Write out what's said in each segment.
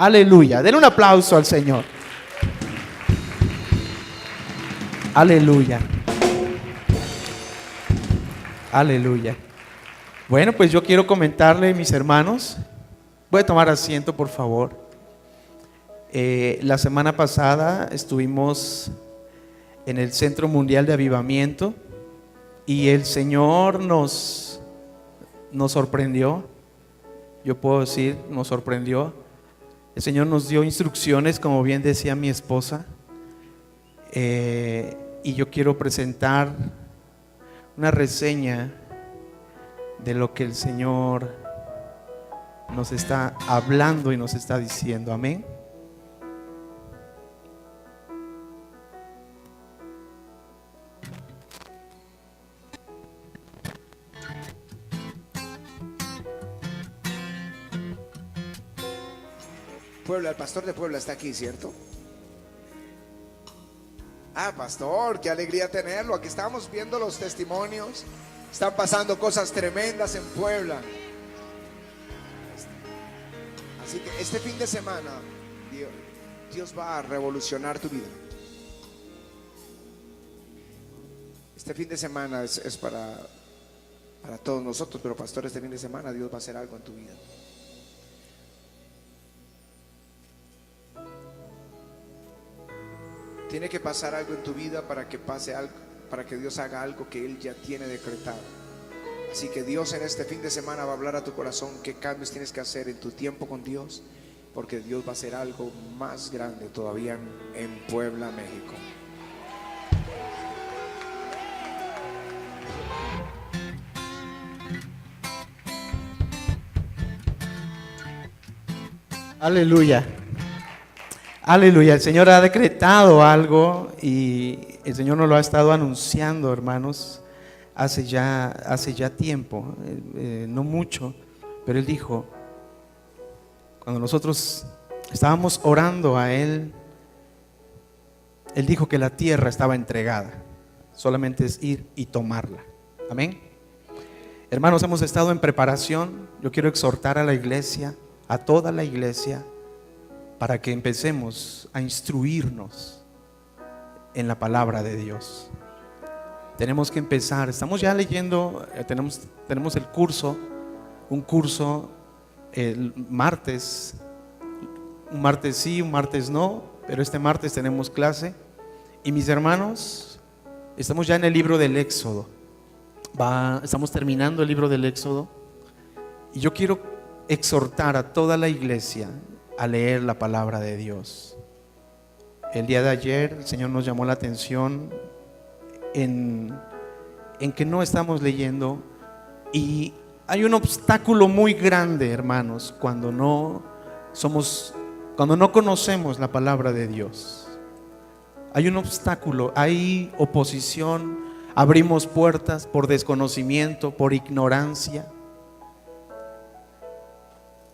Aleluya. Denle un aplauso al Señor. Aleluya. Aleluya. Bueno, pues yo quiero comentarle, mis hermanos. Voy a tomar asiento, por favor. La semana pasada estuvimos en el Centro Mundial de Avivamiento y el Señor nos sorprendió. Yo puedo decir, nos sorprendió. El Señor nos dio instrucciones, como bien decía mi esposa. Y yo quiero presentar una reseña de lo que el Señor nos está hablando y nos está diciendo. Amén. Puebla, el pastor de Puebla está aquí, ¿cierto? Ah, pastor, qué alegría tenerlo. Aquí estamos viendo los testimonios. Están pasando cosas tremendas en Puebla. Así que este fin de semana Dios va a revolucionar tu vida. Este fin de semana es para todos nosotros, pero pastor, este fin de semana Dios va a hacer algo en tu vida. Tiene que pasar algo en tu vida para que pase algo, para que Dios haga algo que Él ya tiene decretado. Así que Dios en este fin de semana va a hablar a tu corazón qué cambios tienes que hacer en tu tiempo con Dios, porque Dios va a hacer algo más grande todavía en Puebla, México. Aleluya. Aleluya. El Señor ha decretado algo y el Señor nos lo ha estado anunciando, hermanos, hace ya tiempo, no mucho, pero Él dijo, cuando nosotros estábamos orando a Él dijo que la tierra estaba entregada, solamente es ir y tomarla. Amén. Hermanos, hemos estado en preparación. Yo quiero exhortar a la iglesia, a toda la iglesia, para que empecemos a instruirnos en la palabra de Dios. Tenemos que empezar, estamos ya leyendo, tenemos el curso, un curso el martes, un martes sí, un martes no, pero este martes tenemos clase. Y mis hermanos, estamos ya en el libro del Éxodo, estamos terminando el libro del Éxodo, y yo quiero exhortar a toda la iglesia a leer la palabra de Dios. El día de ayer el Señor nos llamó la atención en que no estamos leyendo, y hay un obstáculo muy grande, hermanos, cuando no conocemos la palabra de Dios. Hay un obstáculo, hay oposición, abrimos puertas por desconocimiento, por ignorancia.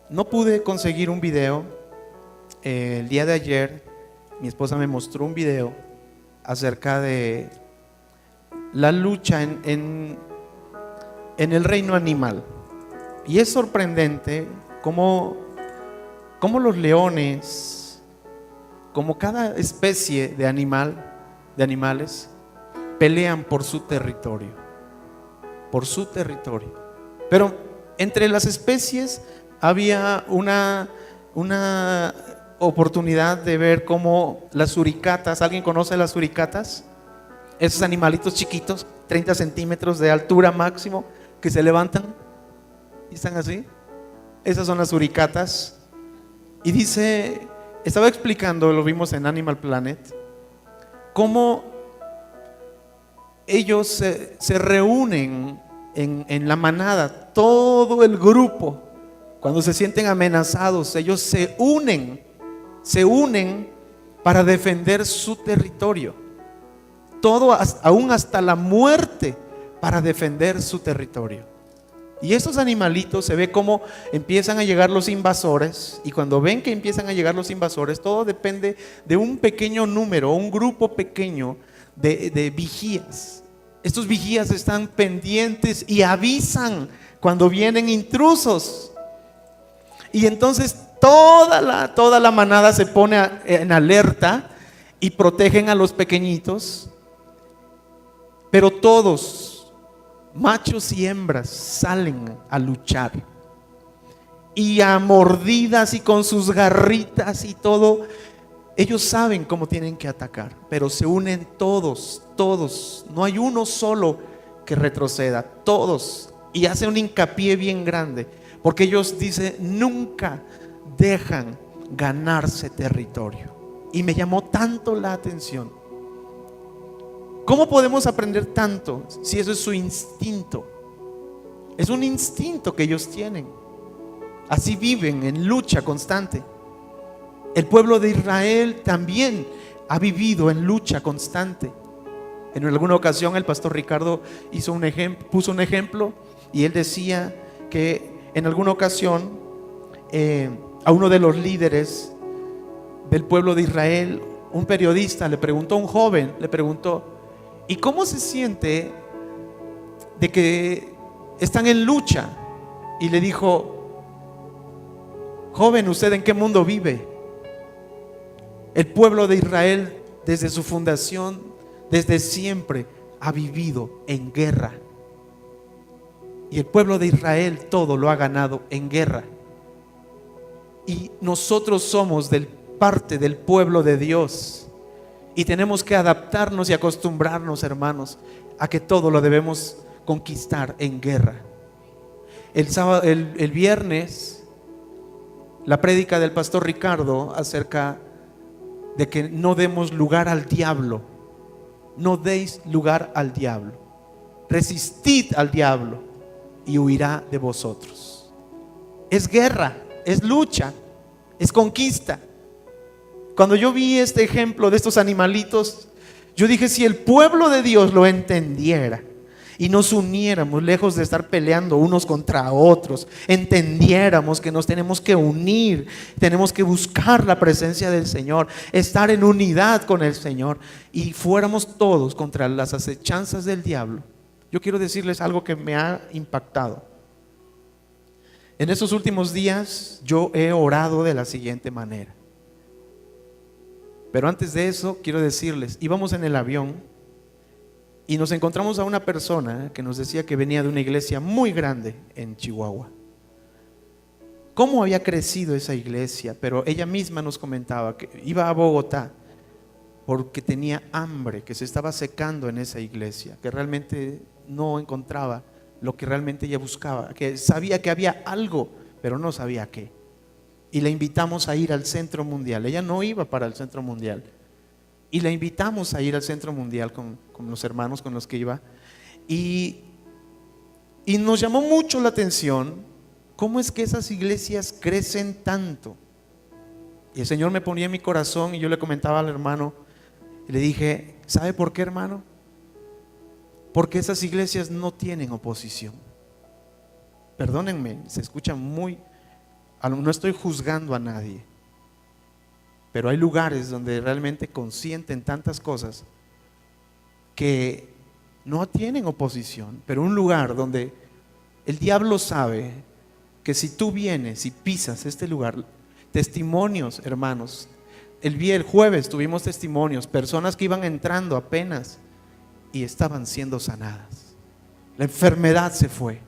No pude conseguir un video. El día de ayer mi esposa me mostró un video acerca de la lucha en el reino animal. Y es sorprendente cómo los leones, como cada especie de animales, pelean por su territorio. Pero entre las especies había una oportunidad de ver cómo las suricatas, ¿alguien conoce las suricatas? Esos animalitos chiquitos, 30 centímetros de altura máximo, que se levantan y están así. Esas son las suricatas. Y dice, estaba explicando, lo vimos en Animal Planet, cómo ellos se reúnen en la manada, todo el grupo. Cuando se sienten amenazados, ellos se unen para defender su territorio. Todo, aún hasta la muerte, para defender su territorio. Y estos animalitos, se ve cómo empiezan a llegar los invasores, y cuando ven que empiezan a llegar los invasores, todo depende de un pequeño número, un grupo pequeño de vigías. Estos vigías están pendientes y avisan cuando vienen intrusos. Y entonces Toda la manada se pone en alerta y protegen a los pequeñitos, pero todos, machos y hembras, salen a luchar y a mordidas y con sus garritas y todo. Ellos saben cómo tienen que atacar, pero se unen todos, no hay uno solo que retroceda, todos, y hace un hincapié bien grande, porque ellos dicen, nunca dejan ganarse territorio. Y me llamó tanto la atención. ¿Cómo podemos aprender tanto si eso es su instinto? Es un instinto que ellos tienen. Así viven en lucha constante. El pueblo de Israel también ha vivido en lucha constante. En alguna ocasión el pastor Ricardo puso un ejemplo, y él decía que en alguna ocasión a uno de los líderes del pueblo de Israel, un periodista le preguntó a un joven, ¿y cómo se siente de que están en lucha? Y le dijo, joven, ¿usted en qué mundo vive? El pueblo de Israel, desde su fundación, desde siempre, ha vivido en guerra. Y el pueblo de Israel todo lo ha ganado en guerra. Y nosotros somos parte del pueblo de Dios. Y tenemos que adaptarnos y acostumbrarnos, hermanos, a que todo lo debemos conquistar en guerra. El viernes, la prédica del pastor Ricardo acerca de que no demos lugar al diablo. No deis lugar al diablo. Resistid al diablo y huirá de vosotros. Es guerra, es lucha, es conquista. Cuando yo vi este ejemplo de estos animalitos, yo dije, si el pueblo de Dios lo entendiera y nos uniéramos, lejos de estar peleando unos contra otros, entendiéramos que nos tenemos que unir, tenemos que buscar la presencia del Señor, estar en unidad con el Señor, y fuéramos todos contra las acechanzas del diablo. Yo quiero decirles algo que me ha impactado. En estos últimos días yo he orado de la siguiente manera. Pero antes de eso quiero decirles, íbamos en el avión y nos encontramos a una persona que nos decía que venía de una iglesia muy grande en Chihuahua. ¿Cómo había crecido esa iglesia? Pero ella misma nos comentaba que iba a Bogotá porque tenía hambre, que se estaba secando en esa iglesia, que realmente no encontraba lo que realmente ella buscaba, que sabía que había algo, pero no sabía qué. Y la invitamos a ir al Centro Mundial. Ella no iba para el Centro Mundial, y la invitamos a ir al Centro Mundial con los hermanos con los que iba, y nos llamó mucho la atención cómo es que esas iglesias crecen tanto. Y el Señor me ponía en mi corazón, y yo le comentaba al hermano y le dije, ¿sabe por qué, hermano? Porque esas iglesias no tienen oposición. Perdónenme, se escucha muy, no estoy juzgando a nadie, pero hay lugares donde realmente consienten tantas cosas que no tienen oposición. Pero un lugar donde el diablo sabe que si tú vienes y pisas este lugar, testimonios, hermanos, el jueves tuvimos testimonios, personas que iban entrando apenas y estaban siendo sanadas. La enfermedad se fue.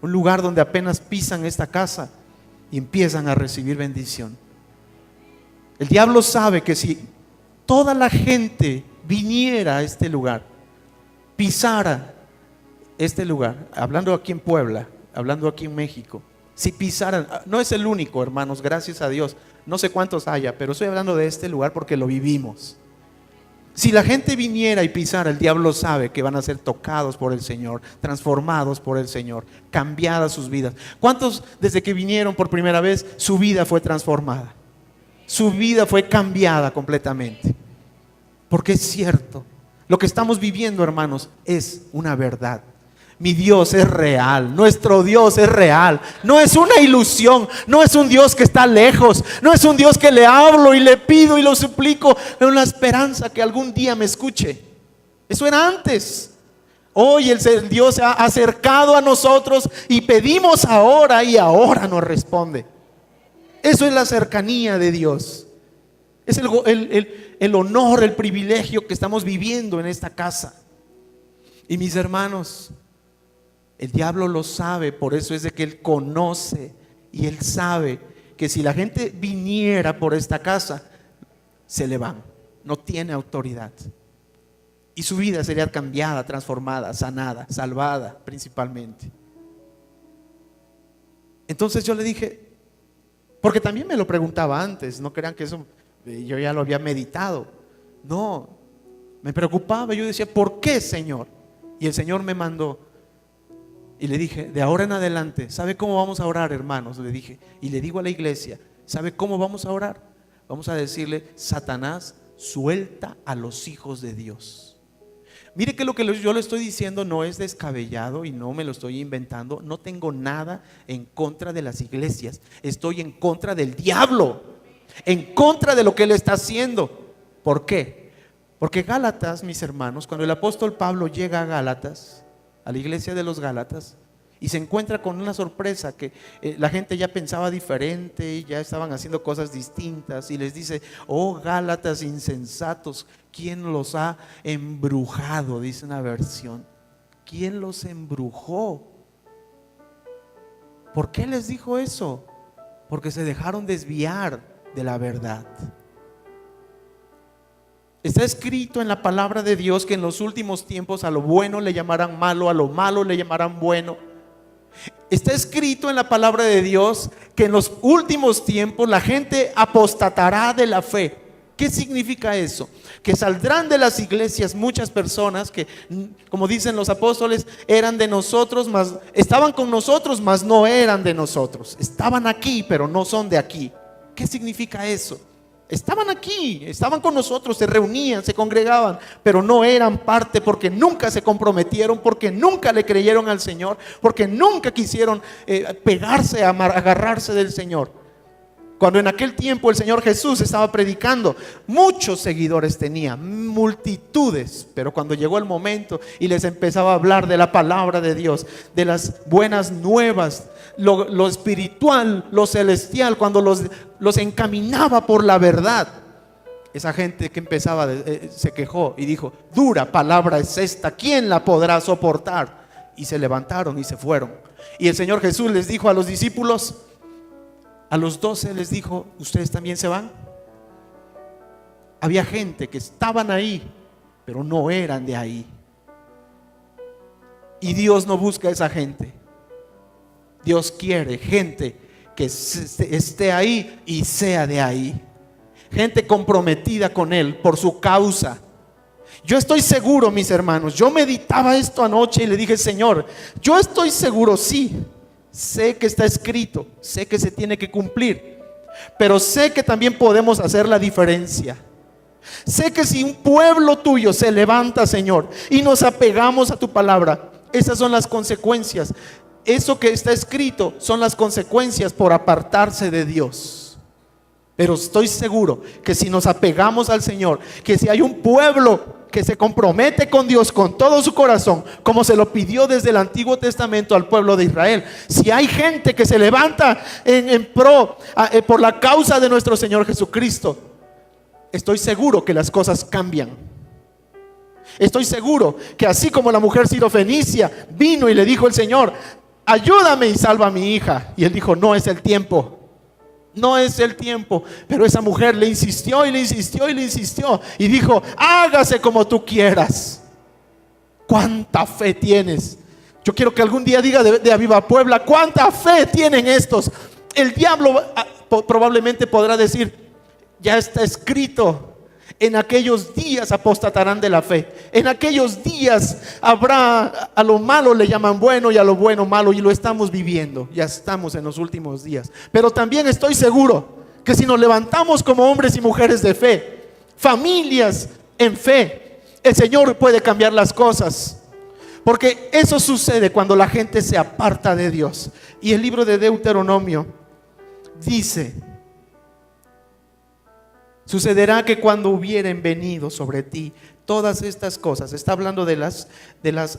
Un lugar donde apenas pisan esta casa y empiezan a recibir bendición. El diablo sabe que si toda la gente viniera a este lugar, pisara este lugar, hablando aquí en Puebla, hablando aquí en México, si pisaran, no es el único, hermanos, gracias a Dios, no sé cuántos haya, pero estoy hablando de este lugar porque lo vivimos. Si la gente viniera y pisara, el diablo sabe que van a ser tocados por el Señor, transformados por el Señor, cambiadas sus vidas. ¿Cuántos desde que vinieron por primera vez su vida fue transformada? Su vida fue cambiada completamente. Porque es cierto, lo que estamos viviendo, hermanos, es una verdad. Mi Dios es real, nuestro Dios es real, no es una ilusión, no es un Dios que está lejos, no es un Dios que le hablo y le pido y lo suplico con la esperanza que algún día me escuche. Eso era antes. Hoy el Dios se ha acercado a nosotros y pedimos ahora, y ahora nos responde. Eso es la cercanía de Dios. Es el honor, el privilegio que estamos viviendo en esta casa. Y mis hermanos, el diablo lo sabe, por eso es de que él conoce y él sabe que si la gente viniera por esta casa, se le van, no tiene autoridad. Y su vida sería cambiada, transformada, sanada, salvada principalmente. Entonces yo le dije, porque también me lo preguntaba antes, no crean que eso yo ya lo había meditado. No, me preocupaba, yo decía, ¿por qué, Señor? Y el Señor me mandó. Y le dije, de ahora en adelante, ¿sabe cómo vamos a orar, hermanos? Le dije, y le digo a la iglesia, ¿sabe cómo vamos a orar? Vamos a decirle, Satanás, suelta a los hijos de Dios. Mire que lo que yo le estoy diciendo no es descabellado y no me lo estoy inventando. No tengo nada en contra de las iglesias. Estoy en contra del diablo, en contra de lo que él está haciendo. ¿Por qué? Porque Gálatas, mis hermanos, cuando el apóstol Pablo llega a Gálatas, a la iglesia de los Gálatas, y se encuentra con una sorpresa que la gente ya pensaba diferente, ya estaban haciendo cosas distintas, y les dice, oh Gálatas insensatos, ¿quién los ha embrujado? Dice una versión. ¿Quién los embrujó? ¿Por qué les dijo eso? Porque se dejaron desviar de la verdad. Está escrito en la palabra de Dios que en los últimos tiempos a lo bueno le llamarán malo, a lo malo le llamarán bueno. Está escrito en la palabra de Dios que en los últimos tiempos la gente apostatará de la fe. ¿Qué significa eso? Que saldrán de las iglesias muchas personas que, como dicen los apóstoles, eran de nosotros, mas estaban con nosotros, mas no eran de nosotros. Estaban aquí, pero no son de aquí. ¿Qué significa eso? Estaban aquí, estaban con nosotros, se reunían, se congregaban, pero no eran parte porque nunca se comprometieron, porque nunca le creyeron al Señor, porque nunca quisieron pegarse, agarrarse del Señor. Cuando en aquel tiempo el Señor Jesús estaba predicando, muchos seguidores tenía, multitudes, pero cuando llegó el momento y les empezaba a hablar de la palabra de Dios, de las buenas nuevas, lo espiritual, lo celestial, cuando los encaminaba por la verdad, esa gente que empezaba se quejó y dijo, dura palabra es esta, ¿quién la podrá soportar? Y se levantaron y se fueron. Y el Señor Jesús les dijo a los discípulos, a los 12 les dijo, ¿ustedes también se van? Había gente que estaban ahí, pero no eran de ahí. Y Dios no busca a esa gente. Dios quiere gente que esté ahí y sea de ahí. Gente comprometida con Él por su causa. Yo estoy seguro, mis hermanos, yo meditaba esto anoche y le dije, Señor, yo estoy seguro, sí. Sé que está escrito, sé que se tiene que cumplir, pero sé que también podemos hacer la diferencia. Sé que si un pueblo tuyo se levanta, Señor, y nos apegamos a tu palabra, esas son las consecuencias. Eso que está escrito son las consecuencias por apartarse de Dios. Pero estoy seguro que si nos apegamos al Señor, que si hay un pueblo que se compromete con Dios con todo su corazón, como se lo pidió desde el Antiguo Testamento al pueblo de Israel, si hay gente que se levanta en pro por la causa de nuestro Señor Jesucristo, estoy seguro que las cosas cambian. Estoy seguro que así como la mujer sirofenicia vino y le dijo al Señor, ayúdame y salva a mi hija, y él dijo, no es el tiempo. No es el tiempo, pero esa mujer le insistió y le insistió y le insistió y dijo, hágase como tú quieras. ¿Cuánta fe tienes? Yo quiero que algún día diga de Aviva Puebla, ¿cuánta fe tienen estos? El diablo probablemente podrá decir, ya está escrito, en aquellos días apostatarán de la fe. En aquellos días habrá, a lo malo le llaman bueno y a lo bueno malo, y lo estamos viviendo, ya estamos en los últimos días. Pero también estoy seguro que si nos levantamos como hombres y mujeres de fe, familias en fe, el Señor puede cambiar las cosas. Porque eso sucede cuando la gente se aparta de Dios. Y el libro de Deuteronomio dice, sucederá que cuando hubieren venido sobre ti todas estas cosas, está hablando de las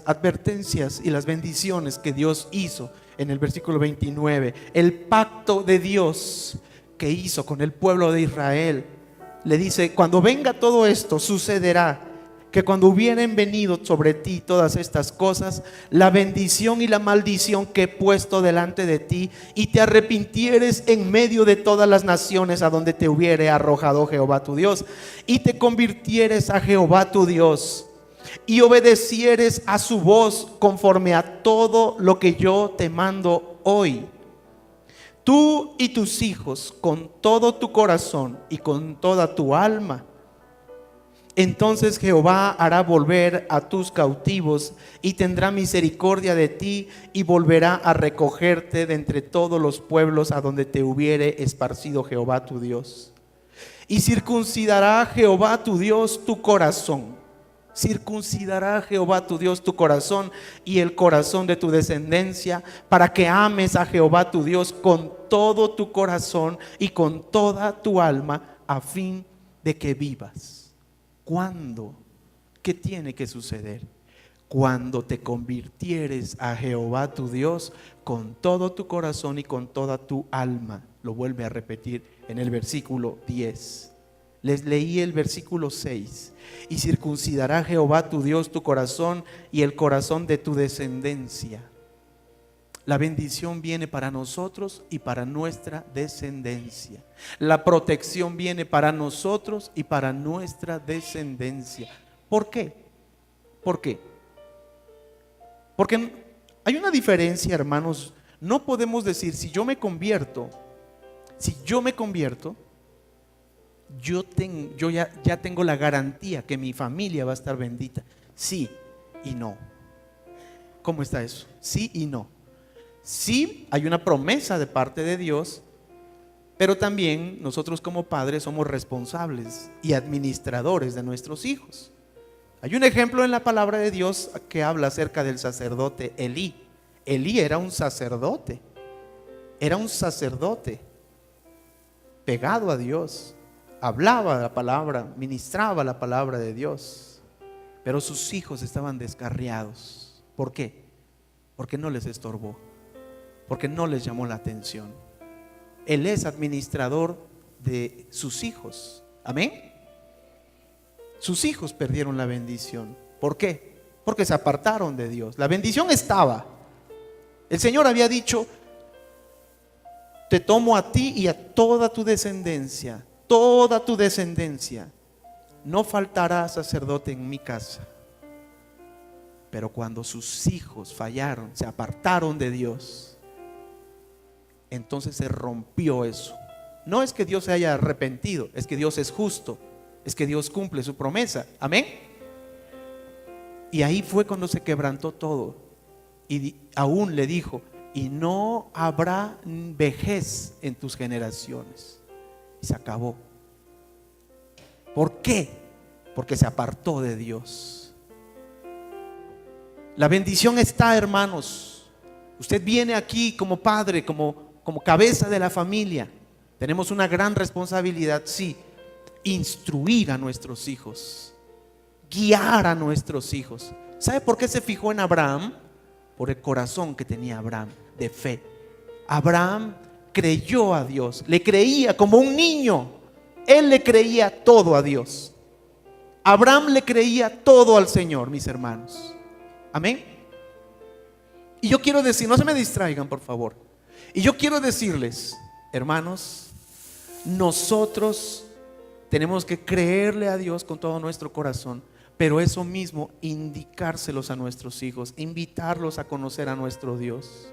advertencias y las bendiciones que Dios hizo en el versículo 29, el pacto de Dios que hizo con el pueblo de Israel. Le dice, cuando venga todo esto, sucederá que cuando hubieren venido sobre ti todas estas cosas, la bendición y la maldición que he puesto delante de ti, y te arrepintieres en medio de todas las naciones a donde te hubiere arrojado Jehová tu Dios, y te convirtieres a Jehová tu Dios, y obedecieres a su voz conforme a todo lo que yo te mando hoy, tú y tus hijos, con todo tu corazón y con toda tu alma, entonces Jehová hará volver a tus cautivos y tendrá misericordia de ti, y volverá a recogerte de entre todos los pueblos a donde te hubiere esparcido Jehová tu Dios. Y circuncidará Jehová tu Dios tu corazón. Circuncidará Jehová tu Dios tu corazón y el corazón de tu descendencia, para que ames a Jehová tu Dios con todo tu corazón y con toda tu alma, a fin de que vivas. ¿Cuándo? ¿Qué tiene que suceder? Cuando te convirtieres a Jehová tu Dios con todo tu corazón y con toda tu alma. Lo vuelve a repetir en el versículo 10. Les leí el versículo 6. Y circuncidará Jehová tu Dios tu corazón y el corazón de tu descendencia. La bendición viene para nosotros y para nuestra descendencia. La protección viene para nosotros y para nuestra descendencia. ¿Por qué? ¿Por qué? Porque hay una diferencia, hermanos. No podemos decir, si yo me convierto, yo ya tengo la garantía que mi familia va a estar bendita. Sí y no. ¿Cómo está eso? Sí y no. Sí, hay una promesa de parte de Dios, pero también nosotros como padres somos responsables y administradores de nuestros hijos. Hay un ejemplo en la palabra de Dios que habla acerca del sacerdote Elí. Elí era un sacerdote pegado a Dios, hablaba la palabra, ministraba la palabra de Dios, pero sus hijos estaban descarriados. ¿Por qué? Porque no les estorbó, porque no les llamó la atención. Él es administrador de sus hijos. Amén. Sus hijos perdieron la bendición. ¿Por qué? Porque se apartaron de Dios. La bendición estaba. El Señor había dicho: te tomo a ti y a toda tu descendencia. Toda tu descendencia. No faltará sacerdote en mi casa. Pero cuando sus hijos fallaron, se apartaron de Dios, entonces se rompió eso. No es que Dios se haya arrepentido, es que Dios es justo, es que Dios cumple su promesa. Amén. Y ahí fue cuando se quebrantó todo. Y aún le dijo: y no habrá vejez en tus generaciones. Y se acabó. ¿Por qué? Porque se apartó de Dios. La bendición está, hermanos. Usted viene aquí como padre, como cabeza de la familia. Tenemos una gran responsabilidad, sí. Instruir a nuestros hijos, guiar a nuestros hijos. ¿Sabe por qué se fijó en Abraham? Por el corazón que tenía Abraham de fe. Abraham creyó a Dios, le creía como un niño. Él le creía todo a Dios. Abraham le creía todo al Señor, mis hermanos. Amén. Y yo quiero decir, no se me distraigan, por favor. Y yo quiero decirles, hermanos, nosotros tenemos que creerle a Dios con todo nuestro corazón, pero eso mismo indicárselos a nuestros hijos, invitarlos a conocer a nuestro Dios.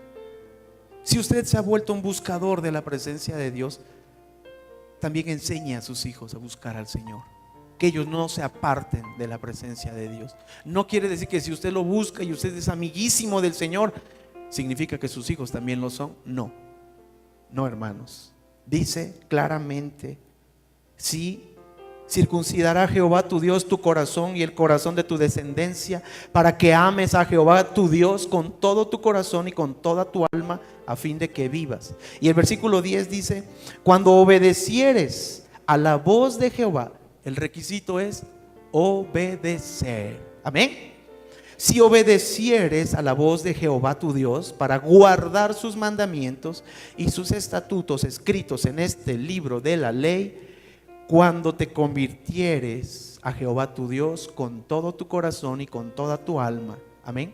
Si usted se ha vuelto un buscador de la presencia de Dios, también enseñe a sus hijos a buscar al Señor, que ellos no se aparten de la presencia de Dios. No quiere decir que si usted lo busca y usted es amiguísimo del Señor, significa que sus hijos también lo son. No, no, hermanos. Dice claramente: sí, circuncidará Jehová tu Dios tu corazón y el corazón de tu descendencia, para que ames a Jehová tu Dios con todo tu corazón y con toda tu alma, a fin de que vivas. Y el versículo 10 dice: cuando obedecieres a la voz de Jehová. El requisito es obedecer. Amén. si obedecieres a la voz de Jehová tu Dios para guardar sus mandamientos y sus estatutos escritos en este libro de la ley, cuando te convirtieres a Jehová tu Dios con todo tu corazón y con toda tu alma. Amén.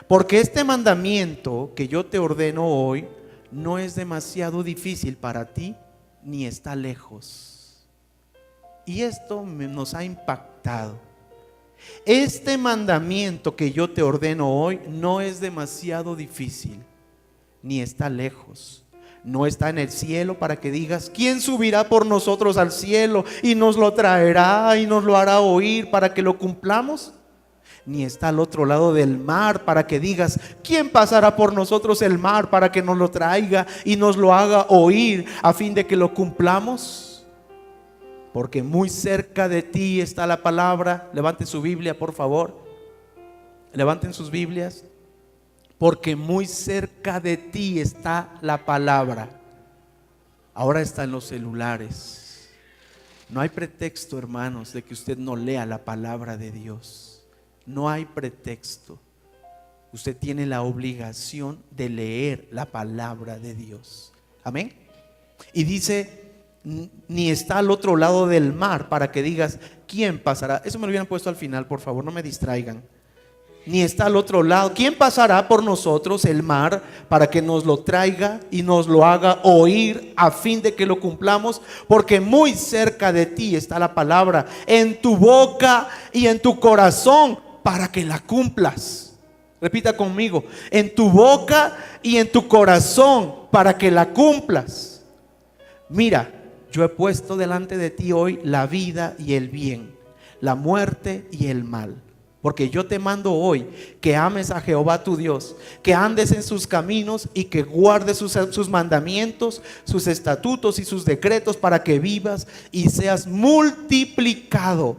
Porque este mandamiento que yo te ordeno hoy no es demasiado difícil para ti, ni está lejos. Y esto nos ha impactado. Este mandamiento que yo te ordeno hoy no es demasiado difícil, ni está lejos. No está en el cielo para que digas: ¿quién subirá por nosotros al cielo y nos lo traerá y nos lo hará oír para que lo cumplamos? Ni está al otro lado del mar para que digas: ¿quién pasará por nosotros el mar para que nos lo traiga y nos lo haga oír a fin de que lo cumplamos? Porque muy cerca de ti está la palabra. Levanten su Biblia, por favor. Levanten sus Biblias. Porque muy cerca de ti está la palabra. Ahora está en los celulares. No hay pretexto, hermanos, de que usted no lea la palabra de Dios. No hay pretexto. Usted tiene la obligación de leer la palabra de Dios. Amén. Y dice: ni está al otro lado del mar para que digas: ¿quién pasará? Eso me lo hubieran puesto al final, por favor, no me distraigan. Ni está al otro lado. ¿Quién pasará por nosotros el mar para que nos lo traiga y nos lo haga oír a fin de que lo cumplamos? Porque muy cerca de ti está la palabra, en tu boca y en tu corazón, para que la cumplas. Repita conmigo: en tu boca y en tu corazón, para que la cumplas. Mira, yo he puesto delante de ti hoy la vida y el bien, la muerte y el mal. Porque yo te mando hoy que ames a Jehová tu Dios, que andes en sus caminos y que guardes sus mandamientos, sus estatutos y sus decretos, para que vivas y seas multiplicado.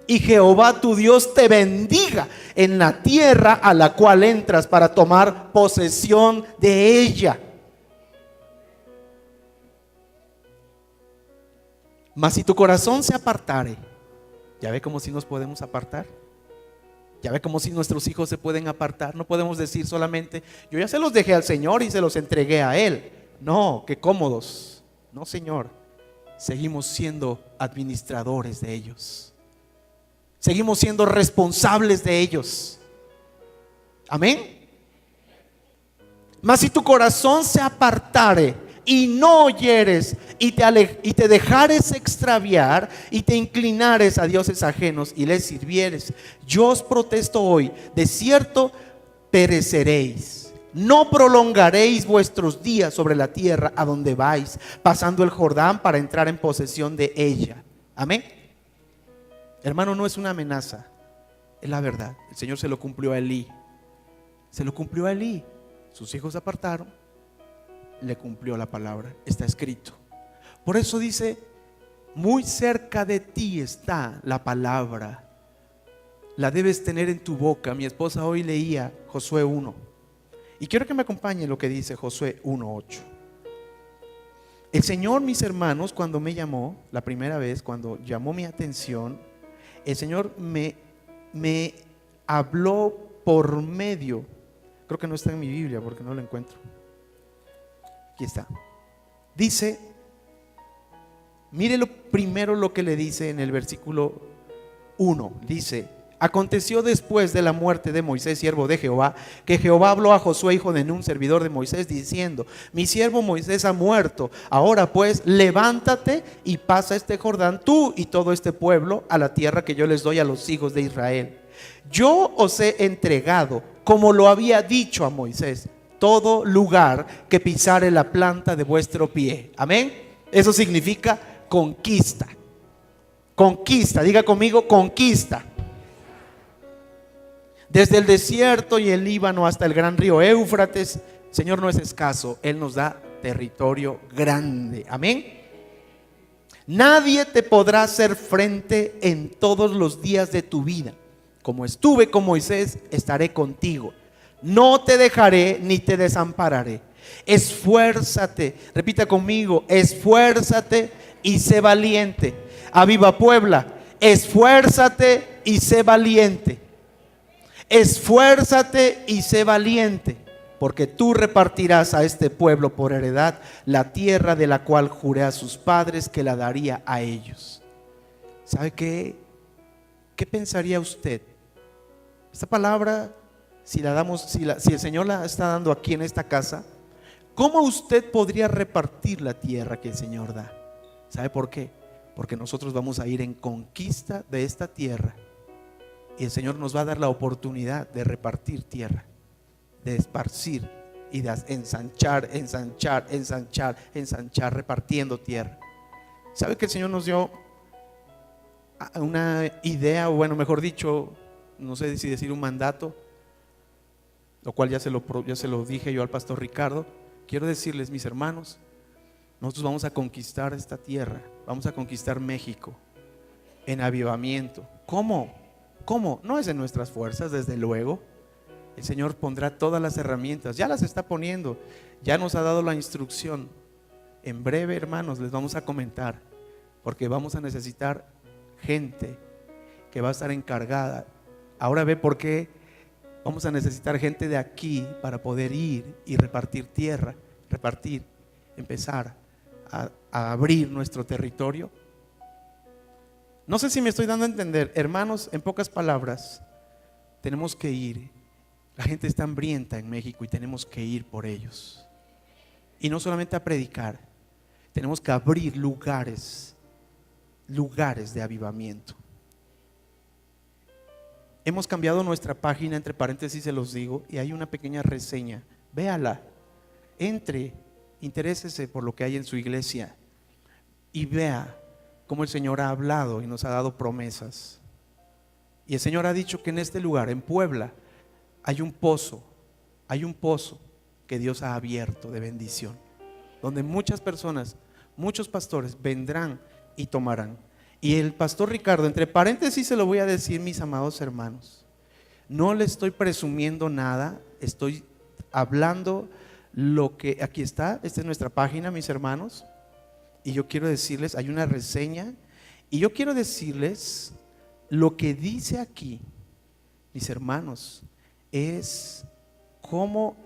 Y Jehová tu Dios te bendiga en la tierra a la cual entras para tomar posesión de ella. Mas si tu corazón se apartare, ¿ya ve cómo si nos podemos apartar? ¿Ya ve cómo si nuestros hijos se pueden apartar? No podemos decir solamente: yo ya se los dejé al Señor y se los entregué a Él. No, qué cómodos. No, Señor. Seguimos siendo administradores de ellos. Seguimos siendo responsables de ellos. Amén. Mas si tu corazón se apartare y no oyeres y te dejares extraviar y te inclinares a dioses ajenos y les sirvieres, yo os protesto hoy: de cierto pereceréis. No prolongaréis vuestros días sobre la tierra a donde vais, pasando el Jordán para entrar en posesión de ella. Amén. Hermano, no es una amenaza, es la verdad. El Señor se lo cumplió a Elí. Se lo cumplió a Elí. Sus hijos se apartaron, le cumplió la palabra, está escrito. Por eso dice: muy cerca de ti está la palabra, la debes tener en tu boca. Mi esposa hoy leía Josué 1 y quiero que me acompañe lo que dice Josué 1:8. El Señor, mis hermanos, cuando me llamó la primera vez, cuando llamó mi atención, el Señor me habló por medio, creo que no está en mi Biblia porque no lo encuentro. Aquí está. Dice, mire primero lo que le dice en el versículo 1. Dice: aconteció después de la muerte de Moisés, siervo de Jehová, que Jehová habló a Josué, hijo de Nun, servidor de Moisés, diciendo: mi siervo Moisés ha muerto. Ahora pues, levántate y pasa este Jordán, tú y todo este pueblo, a la tierra que yo les doy a los hijos de Israel. Yo os he entregado, como lo había dicho a Moisés, todo lugar que pisare la planta de vuestro pie. Amén. Eso significa conquista. Conquista, diga conmigo: conquista. Desde el desierto y el Líbano hasta el gran río Éufrates, Señor no es escaso, Él nos da territorio grande. Amén. Nadie te podrá hacer frente en todos los días de tu vida. Como estuve con Moisés, estaré contigo. No te dejaré ni te desampararé. Esfuérzate, repita conmigo: esfuérzate y sé valiente. A Viva Puebla: esfuérzate y sé valiente. esfuérzate y sé valiente, porque tú repartirás a este pueblo por heredad la tierra de la cual juré a sus padres que la daría a ellos. ¿Sabe qué? ¿Qué pensaría usted? Esta palabra, si la damos, si el Señor la está dando aquí en esta casa, ¿cómo usted podría repartir la tierra que el Señor da? ¿Sabe por qué? Porque nosotros vamos a ir en conquista de esta tierra y el Señor nos va a dar la oportunidad de repartir tierra, de esparcir y de ensanchar, repartiendo tierra. ¿Sabe que el Señor nos dio una idea, o bueno, mejor dicho, no sé si decir un mandato, lo cual ya se lo dije yo al pastor Ricardo? Quiero decirles, mis hermanos, nosotros vamos a conquistar esta tierra, vamos a conquistar México en avivamiento. ¿Cómo? No es en nuestras fuerzas, desde luego. El Señor pondrá todas las herramientas, ya las está poniendo, ya nos ha dado la instrucción. En breve, hermanos, les vamos a comentar, porque vamos a necesitar gente que va a estar encargada. Ahora ve por qué vamos a necesitar gente de aquí para poder ir y repartir tierra, empezar a abrir nuestro territorio. No sé si me estoy dando a entender, hermanos. En pocas palabras, tenemos que ir. La gente está hambrienta en México y tenemos que ir por ellos. Y no solamente a predicar, tenemos que abrir lugares de avivamiento. Hemos cambiado nuestra página, entre paréntesis se los digo, y hay una pequeña reseña. Véala, entre, interésese por lo que hay en su iglesia y vea cómo el Señor ha hablado y nos ha dado promesas. Y el Señor ha dicho que en este lugar, en Puebla, hay un pozo que Dios ha abierto de bendición, donde muchas personas, muchos pastores vendrán y tomarán. Y el pastor Ricardo, entre paréntesis se lo voy a decir, mis amados hermanos, no le estoy presumiendo nada, estoy hablando lo que aquí está. Esta es nuestra página, mis hermanos, y yo quiero decirles, hay una reseña, y yo quiero decirles lo que dice aquí, mis hermanos, es como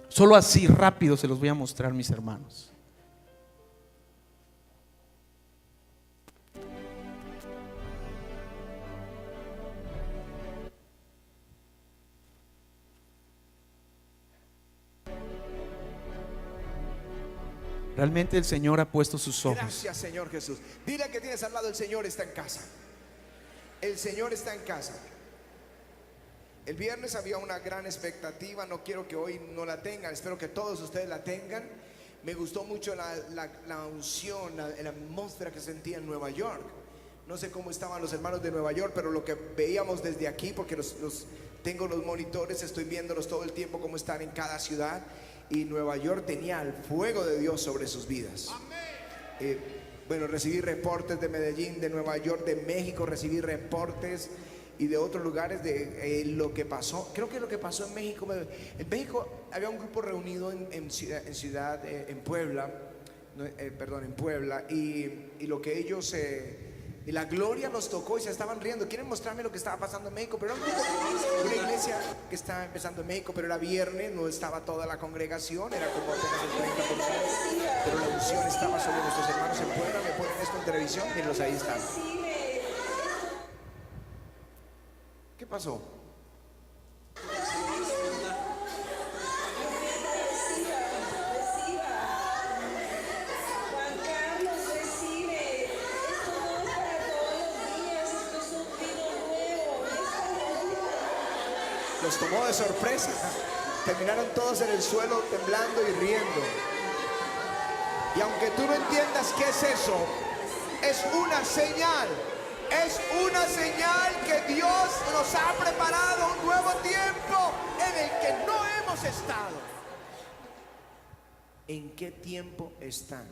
solo así rápido se los voy a mostrar, mis hermanos. Realmente el Señor ha puesto sus ojos. Gracias, Señor Jesús. Dile que tienes al lado: el Señor está en casa. El Señor está en casa. El viernes había una gran expectativa, no quiero que hoy no la tengan, espero que todos ustedes la tengan. Me gustó mucho la unción, la atmósfera que sentía en Nueva York. No sé cómo estaban los hermanos de Nueva York, pero lo que veíamos desde aquí, porque tengo los monitores, estoy viéndolos todo el tiempo cómo están en cada ciudad. Y Nueva York tenía el fuego de Dios sobre sus vidas. Bueno, recibí reportes de Medellín, de Nueva York, de México, recibí reportes y de otros lugares de lo que pasó. Creo que lo que pasó en México, había un grupo reunido en Puebla, en Puebla, y lo que ellos y la gloria los tocó y se estaban riendo. Quieren mostrarme lo que estaba pasando en México, pero era una iglesia que estaba empezando en México, pero era viernes, no estaba toda la congregación, era como apenas el 30%, pero la unción estaba sobre nuestros hermanos en Puebla. Me ponen esto en televisión, mírenlos, ahí están. ¿Qué pasó? Los tomó de sorpresa. Terminaron todos en el suelo temblando y riendo. Y aunque tú no entiendas qué es eso, es una señal. Es una señal que Dios nos ha preparado un nuevo tiempo en el que no hemos estado. ¿En qué tiempo están?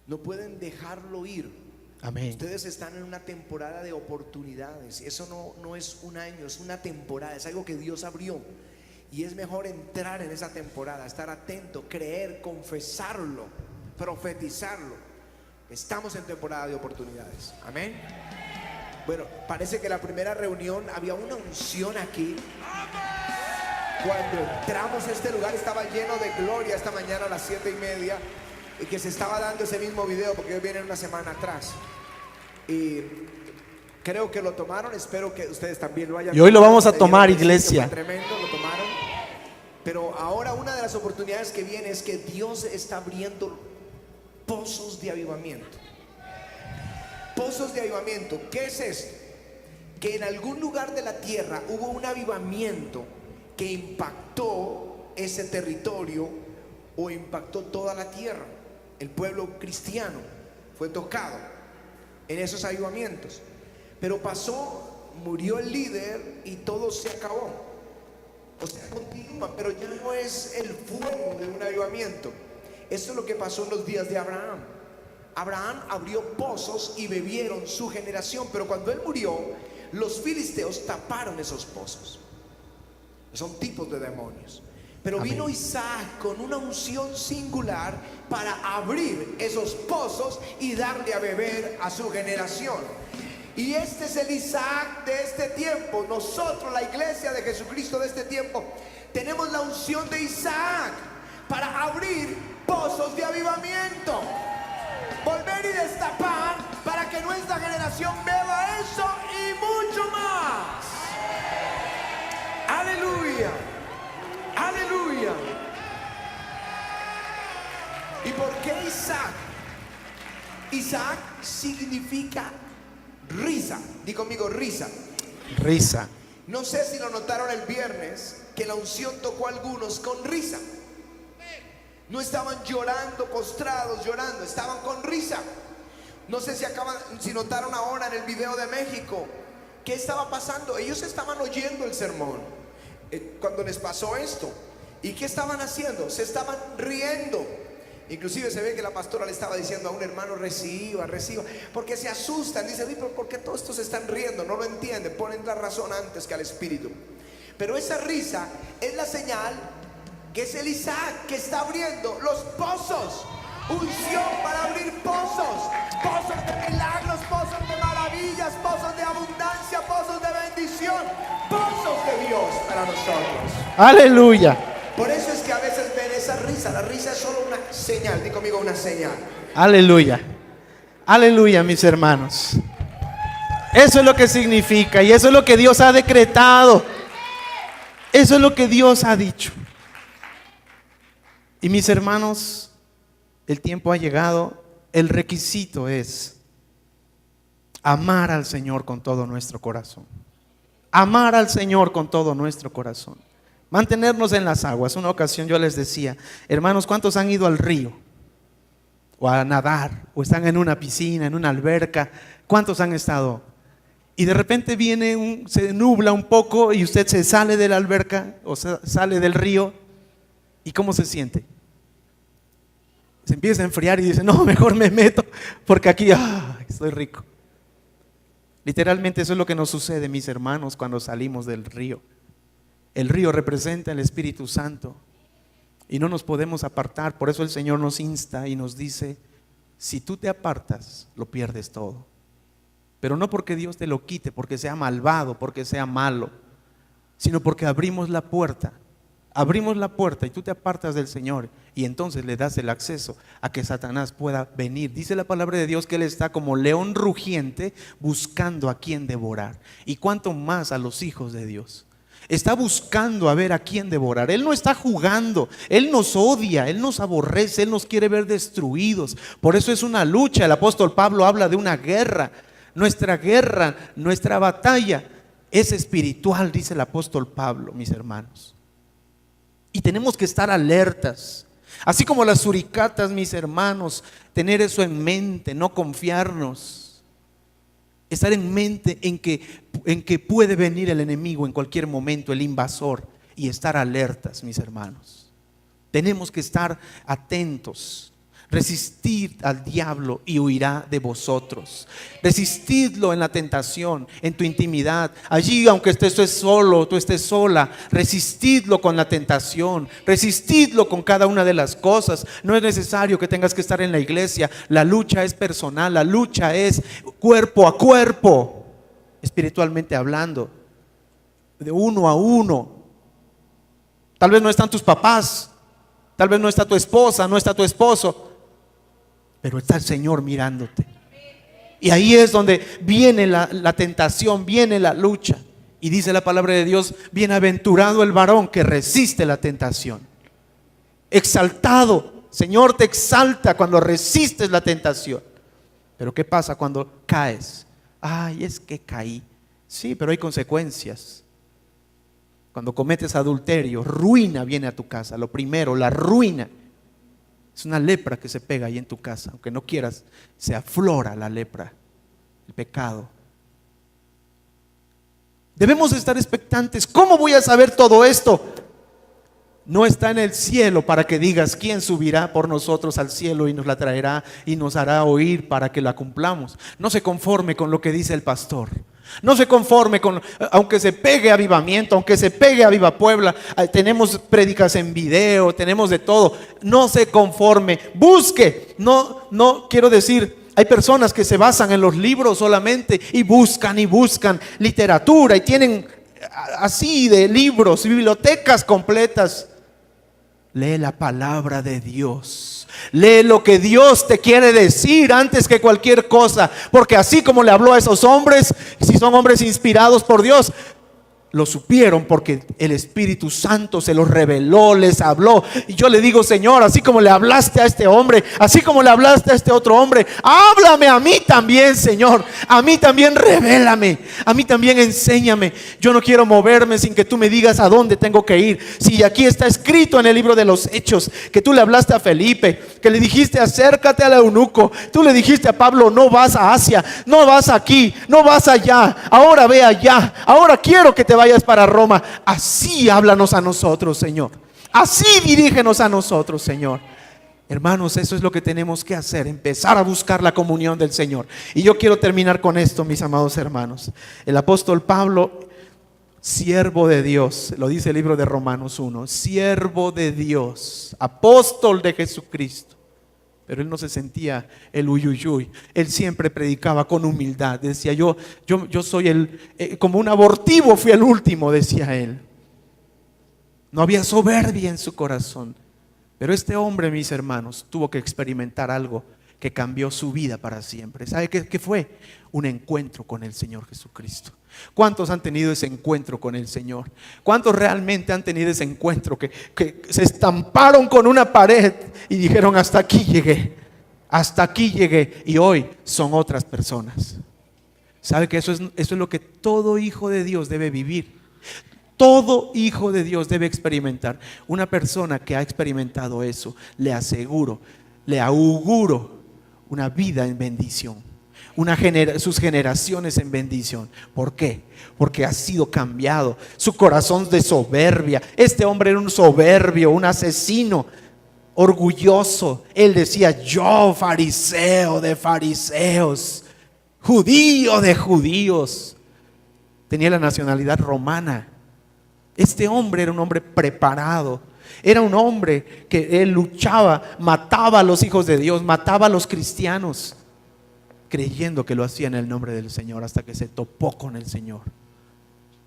No pueden dejarlo ir. Amén. Ustedes están en una temporada de oportunidades. Eso no es un año, es una temporada, es algo que Dios abrió. Y es mejor entrar en esa temporada, estar atento, creer, confesarlo, profetizarlo. Estamos en temporada de oportunidades. Amén. Bueno, parece que la primera reunión había una unción aquí. Cuando entramos a este lugar estaba lleno de gloria esta mañana a las 7:30, y que se estaba dando ese mismo video porque ellos vienen una semana atrás. Y creo que lo tomaron, espero que ustedes también lo hayan. Y hoy lo vamos a tomado. tomar, iglesia. Fue tremendo, lo tomaron. Pero ahora una de las oportunidades que viene es que Dios está abriendo pozos de avivamiento. Pozos de avivamiento. ¿Qué es esto? Que en algún lugar de la tierra hubo un avivamiento que impactó ese territorio o impactó toda la tierra. El pueblo cristiano fue tocado en esos avivamientos. Pero pasó, murió el líder y todo se acabó. O sea, continúa, pero ya no es el fuego de un avivamiento. Eso es lo que pasó en los días de Abraham. Abraham abrió pozos y bebieron su generación, pero cuando él murió, los filisteos taparon esos pozos. Son tipos de demonios. Pero Amén. vino Isaac con una unción singular para abrir esos pozos y darle a beber a su generación. Y este es el Isaac de este tiempo. Nosotros, la iglesia de Jesucristo de este tiempo, tenemos la unción de Isaac para abrir pozos de avivamiento, volver y destapar para que nuestra generación beba eso y mucho más. Aleluya, aleluya. ¿Y por qué Isaac? Isaac significa risa. Di conmigo, risa. Risa. No sé si lo notaron el viernes, que la unción tocó a algunos con risa. No estaban llorando, postrados, llorando, estaban con risa. No sé si notaron ahora en el video de México, ¿qué estaba pasando? Ellos estaban oyendo el sermón cuando les pasó esto. ¿Y qué estaban haciendo? Se estaban riendo. Inclusive se ve que la pastora le estaba diciendo a un hermano: reciba, reciba, porque se asustan. Dicen: pero ¿por qué todos estos se están riendo? No lo entienden, ponen la razón antes que al espíritu. Pero esa risa es la señal que es el Isaac que está abriendo los pozos. Unción para abrir pozos. Pozos de milagros, pozos de maravillas, pozos de abundancia, pozos de bendición, pozos de Dios para nosotros. Aleluya. Por eso es que a veces ven esa risa. La risa es solo una señal. Di conmigo, una señal. Aleluya. Aleluya, mis hermanos. Eso es lo que significa y eso es lo que Dios ha decretado. Eso es lo que Dios ha dicho. Y mis hermanos, el tiempo ha llegado. El requisito es amar al Señor con todo nuestro corazón. Amar al Señor con todo nuestro corazón. Mantenernos en las aguas. Una ocasión yo les decía: hermanos, ¿cuántos han ido al río? O a nadar, o están en una piscina, en una alberca. ¿Cuántos han estado? Y de repente se nubla un poco y usted se sale de la alberca o sale del río. ¿Y cómo se siente? Se empieza a enfriar y dice: no, mejor me meto porque aquí estoy rico. Literalmente eso es lo que nos sucede, mis hermanos, cuando salimos del río. El río representa el Espíritu Santo y no nos podemos apartar. Por eso el Señor nos insta y nos dice: si tú te apartas, lo pierdes todo. Pero no porque Dios te lo quite, porque sea malvado, porque sea malo, sino porque abrimos la puerta y tú te apartas del Señor, y entonces le das el acceso a que Satanás pueda venir. Dice la palabra de Dios que Él está como león rugiente buscando a quien devorar. Y cuánto más a los hijos de Dios. Está buscando a ver a quién devorar. Él no está jugando. Él nos odia, Él nos aborrece, Él nos quiere ver destruidos. Por eso es una lucha. El apóstol Pablo habla de una guerra. Nuestra guerra, nuestra batalla es espiritual, dice el apóstol Pablo, mis hermanos. Y tenemos que estar alertas. Así como las suricatas, mis hermanos, tener eso en mente, no confiarnos. Estar en mente en que puede venir el enemigo en cualquier momento, el invasor, y estar alertas, mis hermanos. Tenemos que estar atentos. Resistid al diablo y huirá de vosotros. Resistidlo en la tentación, en tu intimidad. Allí, aunque tú estés solo, tú estés sola, resistidlo con la tentación. Resistidlo con cada una de las cosas. No es necesario que tengas que estar en la iglesia. La lucha es personal, la lucha es cuerpo a cuerpo. espiritualmente hablando, de uno a uno. Tal vez no están tus papás, tal vez no está tu esposa, no está tu esposo, pero está el Señor mirándote. Y ahí es donde viene la tentación, viene la lucha. Y dice la palabra de Dios: bienaventurado el varón que resiste la tentación. Exaltado, Señor te exalta cuando resistes la tentación. Pero ¿qué pasa cuando caes? Ay, es que caí. Sí, pero hay consecuencias. Cuando cometes adulterio, ruina viene a tu casa. Lo primero, la ruina. Es una lepra que se pega ahí en tu casa. Aunque no quieras, se aflora la lepra, el pecado. Debemos estar expectantes. ¿Cómo voy a saber todo esto? No está en el cielo para que digas: ¿quién subirá por nosotros al cielo y nos la traerá y nos hará oír para que la cumplamos? No se conforme con lo que dice el pastor. No se conforme con, aunque se pegue Avivamiento, aunque se pegue a Viva Puebla, tenemos prédicas en video, tenemos de todo. No se conforme, busque. No quiero decir, hay personas que se basan en los libros solamente y buscan literatura y tienen así de libros, bibliotecas completas. Lee la palabra de Dios. Lee lo que Dios te quiere decir antes que cualquier cosa. Porque así como le habló a esos hombres, si son hombres inspirados por Dios, lo supieron porque el Espíritu Santo se los reveló, les habló. Y yo le digo: Señor, así como le hablaste a este hombre, así como le hablaste a este otro hombre, háblame a mí también, Señor. A mí también revélame, a mí también enséñame. Yo no quiero moverme sin que tú me digas a dónde tengo que ir. Si aquí está escrito en el libro de los Hechos que tú le hablaste a Felipe, que le dijiste: acércate al eunuco. Tú le dijiste a Pablo: no vas a Asia, no vas aquí, no vas allá, ahora ve allá, ahora quiero que te vayas para Roma. Así háblanos a nosotros, Señor. Así dirígenos a nosotros, Señor. Hermanos, eso es lo que tenemos que hacer: empezar a buscar la comunión del Señor. Y yo quiero terminar con esto, mis amados hermanos. El apóstol Pablo, siervo de Dios, lo dice el libro de Romanos 1, siervo de Dios, apóstol de Jesucristo. Pero él no se sentía el uyuyuy. Él siempre predicaba con humildad. Decía: yo soy como un abortivo fui el último, decía él. No había soberbia en su corazón. Pero este hombre, mis hermanos, tuvo que experimentar algo que cambió su vida para siempre. ¿Sabe qué fue? Un encuentro con el Señor Jesucristo. ¿Cuántos han tenido ese encuentro con el Señor? ¿Cuántos realmente han tenido ese encuentro que se estamparon con una pared y dijeron: hasta aquí llegué, hasta aquí llegué, y hoy son otras personas? ¿Sabe que eso es lo que todo hijo de Dios debe vivir? Todo hijo de Dios debe experimentar. Una persona que ha experimentado eso, le aseguro, le auguro una vida en bendición. Sus generaciones en bendición. ¿Por qué? Porque ha sido cambiado. Su corazón de soberbia. Este hombre era un soberbio, un asesino, orgulloso. Él decía: yo, fariseo de fariseos, judío de judíos. Tenía la nacionalidad romana. Este hombre era un hombre preparado. Era un hombre que él luchaba, mataba a los hijos de Dios, mataba a los cristianos, creyendo que lo hacía en el nombre del Señor, hasta que se topó con el Señor.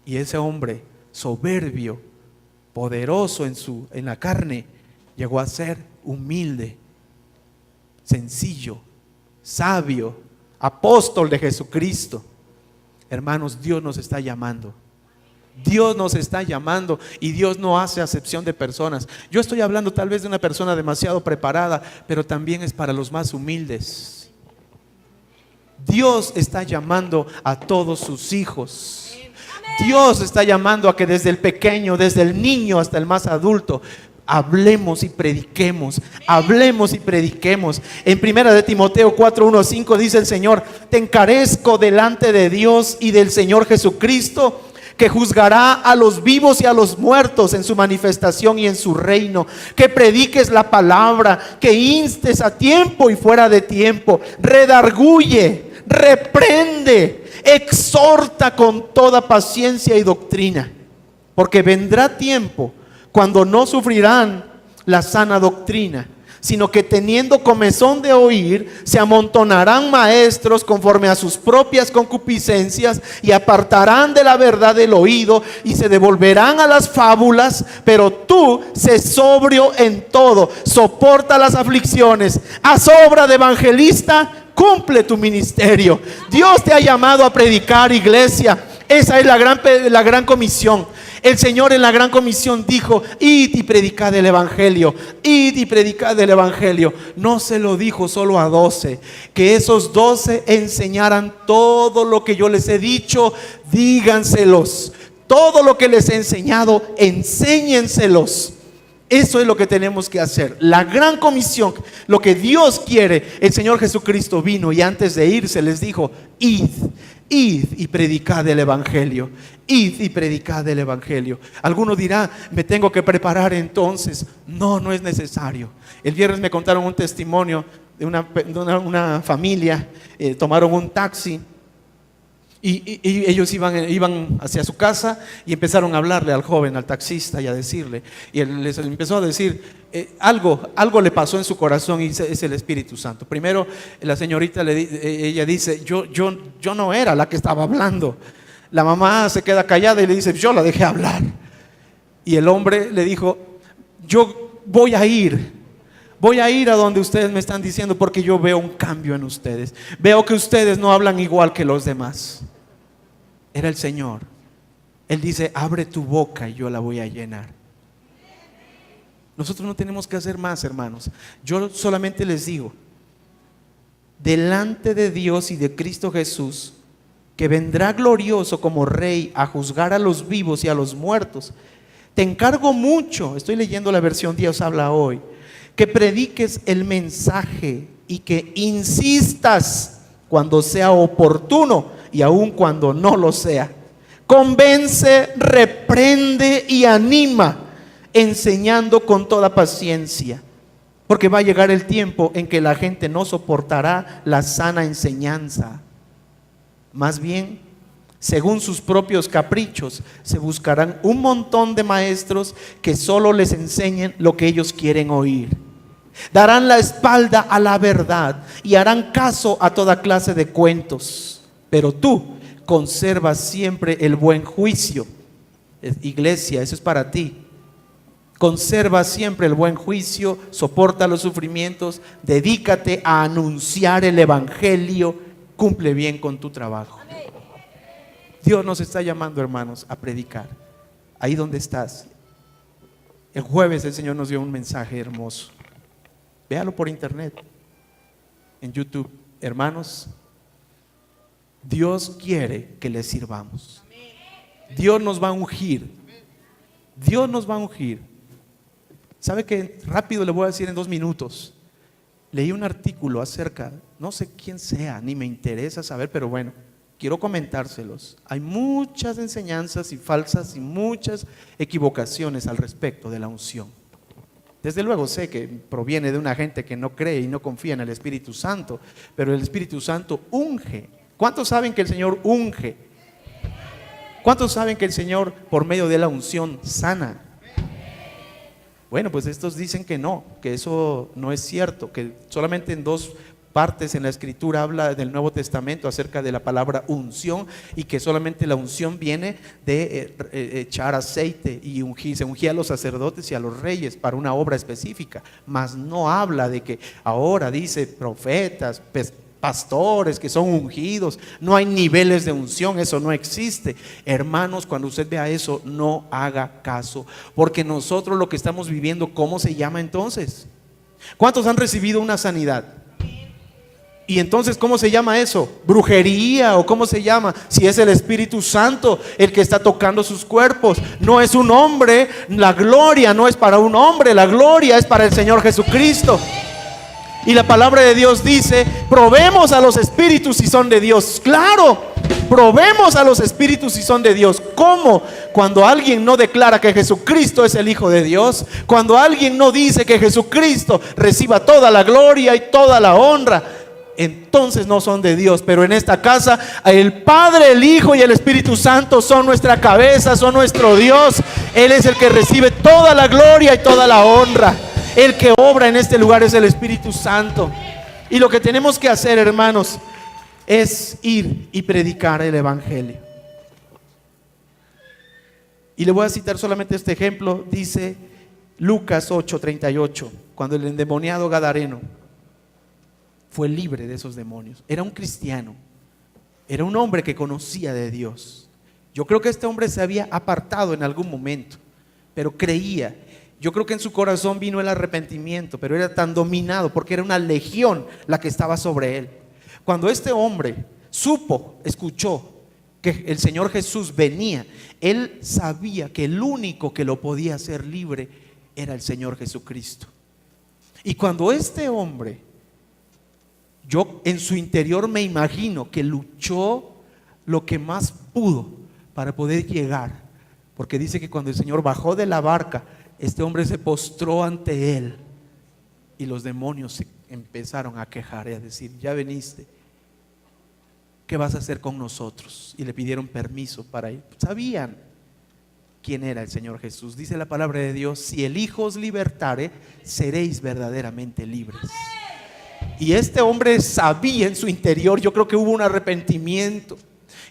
Y ese hombre soberbio, poderoso en la carne, llegó a ser humilde, sencillo, sabio, apóstol de Jesucristo. Hermanos, Dios nos está llamando. Dios nos está llamando y Dios no hace acepción de personas. Yo estoy hablando tal vez de una persona demasiado preparada, pero también es para los más humildes. Dios está llamando a todos sus hijos. Dios está llamando a que desde el pequeño, desde el niño hasta el más adulto, hablemos y prediquemos. Hablemos y prediquemos. En 1 Timoteo 4:1-5 dice el Señor: te encarezco delante de Dios y del Señor Jesucristo, que juzgará a los vivos y a los muertos en su manifestación y en su reino. Que prediques la palabra, que instes a tiempo y fuera de tiempo, redarguye, reprende, exhorta con toda paciencia y doctrina. Porque vendrá tiempo cuando no sufrirán la sana doctrina, sino que teniendo comezón de oír, se amontonarán maestros conforme a sus propias concupiscencias y apartarán de la verdad el oído y se devolverán a las fábulas. Pero tú sé sobrio en todo, soporta las aflicciones, haz obra de evangelista, cumple tu ministerio. Dios te ha llamado a predicar, iglesia. Esa es la gran comisión. El Señor en la gran comisión dijo: id y predicad el evangelio, id y predicad el evangelio. No se lo dijo solo a 12, que esos 12 enseñaran todo lo que yo les he dicho. Díganselos, todo lo que les he enseñado, enséñenselos. Eso es lo que tenemos que hacer. La gran comisión, lo que Dios quiere. El Señor Jesucristo vino y antes de irse les dijo: id y predicad el evangelio. Id y predicad el evangelio. Alguno dirá: me tengo que preparar entonces. No, no es necesario. El viernes me contaron un testimonio de una familia. Tomaron un taxi y ellos iban hacia su casa y empezaron a hablarle al joven, al taxista, y a decirle, y él les empezó a decir algo le pasó en su corazón, y es el Espíritu Santo. Primero la señorita ella dice: yo no era la que estaba hablando. La mamá se queda callada y le dice: yo la dejé hablar. Y el hombre le dijo: yo voy a ir a donde ustedes me están diciendo, porque yo veo un cambio en ustedes. Veo que ustedes no hablan igual que los demás. Era el Señor. Él dice: abre tu boca y yo la voy a llenar. Nosotros no tenemos que hacer más, hermanos. Yo solamente les digo, delante de Dios y de Cristo Jesús, que vendrá glorioso como Rey a juzgar a los vivos y a los muertos, te encargo mucho, estoy leyendo la versión Dios habla hoy, que prediques el mensaje y que insistas cuando sea oportuno y aun cuando no lo sea. Convence, reprende y anima, enseñando con toda paciencia, porque va a llegar el tiempo en que la gente no soportará la sana enseñanza. Más bien, según sus propios caprichos, se buscarán un montón de maestros que solo les enseñen lo que ellos quieren oír. Darán la espalda a la verdad y harán caso a toda clase de cuentos. Pero tú conserva siempre el buen juicio. Iglesia, eso es para ti. Conserva siempre el buen juicio, soporta los sufrimientos, dedícate a anunciar el evangelio, cumple bien con tu trabajo. Dios nos está llamando, hermanos, a predicar. Ahí donde estás. El jueves el Señor nos dio un mensaje hermoso. Véalo por internet, en YouTube. Hermanos, Dios quiere que le sirvamos. Dios nos va a ungir. Dios nos va a ungir. ¿Sabe qué? Rápido le voy a decir en 2 minutos. Leí un artículo acerca, no sé quién sea, ni me interesa saber, pero bueno, quiero comentárselos. Hay muchas enseñanzas y falsas y muchas equivocaciones al respecto de la unción. Desde luego sé que proviene de una gente que no cree y no confía en el Espíritu Santo, pero el Espíritu Santo unge. ¿Cuántos saben que el Señor unge? ¿Cuántos saben que el Señor por medio de la unción sana? Bueno, pues estos dicen que no, que eso no es cierto, que solamente en 2 partes en la Escritura habla del Nuevo Testamento acerca de la palabra unción, y que solamente la unción viene de echar aceite y ungir. Se ungía a los sacerdotes y a los reyes para una obra específica, mas no habla de que ahora dice profetas, pastores que son ungidos. No hay niveles de unción, eso no existe. Hermanos, cuando usted vea eso, no haga caso, porque nosotros lo que estamos viviendo, ¿cómo se llama entonces? ¿Cuántos han recibido una sanidad? Y entonces, ¿cómo se llama eso? ¿Brujería o cómo se llama? Si es el Espíritu Santo el que está tocando sus cuerpos. No es un hombre, la gloria no es para un hombre, la gloria es para el Señor Jesucristo. Y la palabra de Dios dice: probemos a los espíritus si son de Dios. Claro, probemos a los espíritus si son de Dios. ¿Cómo? Cuando alguien no declara que Jesucristo es el Hijo de Dios, cuando alguien no dice que Jesucristo reciba toda la gloria y toda la honra, entonces no son de Dios. Pero en esta casa el Padre, el Hijo y el Espíritu Santo son nuestra cabeza, son nuestro Dios. Él es el que recibe toda la gloria y toda la honra. El que obra en este lugar es el Espíritu Santo. Y lo que tenemos que hacer, hermanos, es ir y predicar el Evangelio. Y le voy a citar solamente este ejemplo. Dice Lucas 8:38, cuando el endemoniado gadareno fue libre de esos demonios. Era un cristiano, era un hombre que conocía de Dios. Yo creo que este hombre se había apartado en algún momento, pero creía. Yo creo que en su corazón vino el arrepentimiento, pero era tan dominado porque era una legión la que estaba sobre él. Cuando este hombre escuchó que el Señor Jesús venía, él sabía que el único que lo podía hacer libre era el Señor Jesucristo. Y cuando este hombre, yo en su interior me imagino que luchó lo que más pudo para poder llegar, porque dice que cuando el Señor bajó de la barca, este hombre se postró ante él y los demonios se empezaron a quejar y a decir: ya veniste, ¿qué vas a hacer con nosotros? Y le pidieron permiso para ir. Sabían quién era el Señor Jesús. Dice la palabra de Dios: si el Hijo os libertare, seréis verdaderamente libres. Y este hombre sabía en su interior, yo creo que hubo un arrepentimiento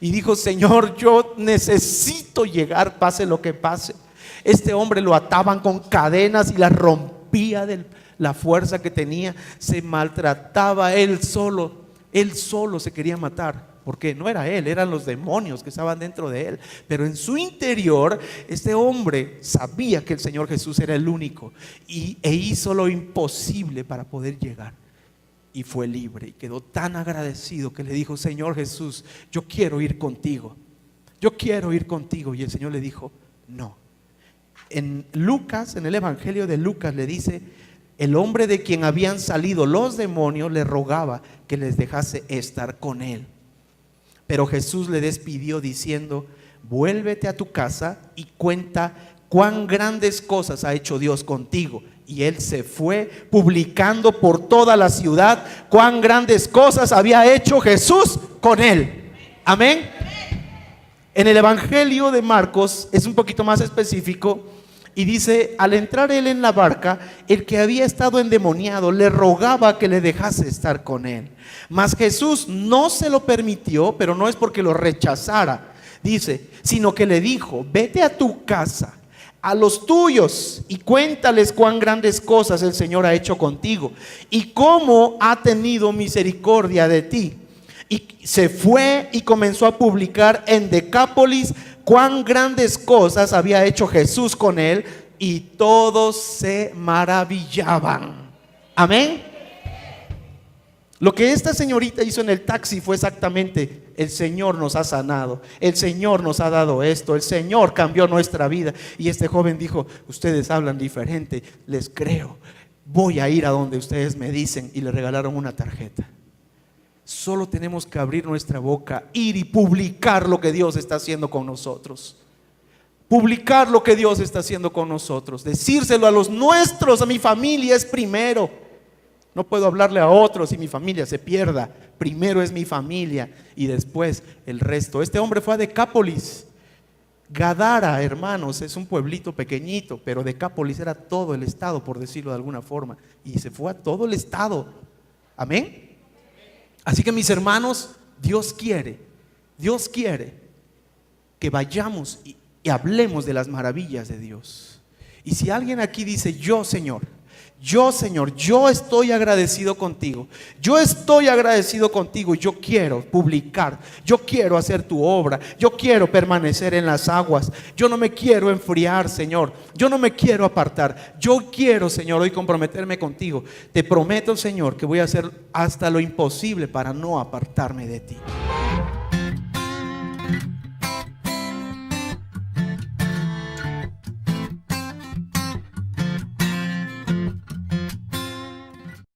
y dijo: Señor, yo necesito llegar, pase lo que pase. Este hombre lo ataban con cadenas y las rompía de la fuerza que tenía. Se maltrataba él solo se quería matar, porque no era él, eran los demonios que estaban dentro de él. Pero en su interior, este hombre sabía que el Señor Jesús era el único e hizo lo imposible para poder llegar. Y fue libre y quedó tan agradecido que le dijo: Señor Jesús, yo quiero ir contigo, yo quiero ir contigo. Y el Señor le dijo: no. En Lucas, en el Evangelio de Lucas, le dice: el hombre de quien habían salido los demonios le rogaba que les dejase estar con él. Pero Jesús le despidió diciendo: vuélvete a tu casa y cuenta cuán grandes cosas ha hecho Dios contigo. Y él se fue publicando por toda la ciudad cuán grandes cosas había hecho Jesús con él. Amén. En el Evangelio de Marcos es un poquito más específico y dice: al entrar él en la barca, el que había estado endemoniado le rogaba que le dejase estar con él. Mas Jesús no se lo permitió, pero no es porque lo rechazara, dice, sino que le dijo: vete a tu casa, a los tuyos, y cuéntales cuán grandes cosas el Señor ha hecho contigo y cómo ha tenido misericordia de ti. Y se fue y comenzó a publicar en Decápolis cuán grandes cosas había hecho Jesús con él, y todos se maravillaban. Amén. Lo que esta señorita hizo en el taxi fue exactamente: el Señor nos ha sanado, el Señor nos ha dado esto, el Señor cambió nuestra vida. Y este joven dijo: ustedes hablan diferente, les creo, voy a ir a donde ustedes me dicen. Y le regalaron una tarjeta. Solo tenemos que abrir nuestra boca, ir y publicar lo que Dios está haciendo con nosotros. Publicar lo que Dios está haciendo con nosotros, decírselo a los nuestros. A mi familia es primero. No puedo hablarle a otros y mi familia se pierda. Primero es mi familia y después el resto. Este hombre fue a Decápolis. Gadara, hermanos, es un pueblito pequeñito, pero Decápolis era todo el estado, por decirlo de alguna forma. Y se fue a todo el estado. Amén. Así que, mis hermanos, Dios quiere que vayamos y hablemos de las maravillas de Dios. Y si alguien aquí dice: yo Señor, yo estoy agradecido contigo, yo quiero publicar, yo quiero hacer tu obra, yo quiero permanecer en las aguas, yo no me quiero enfriar, Señor, yo no me quiero apartar, yo quiero, Señor, hoy comprometerme contigo. Te prometo, Señor, que voy a hacer hasta lo imposible para no apartarme de ti.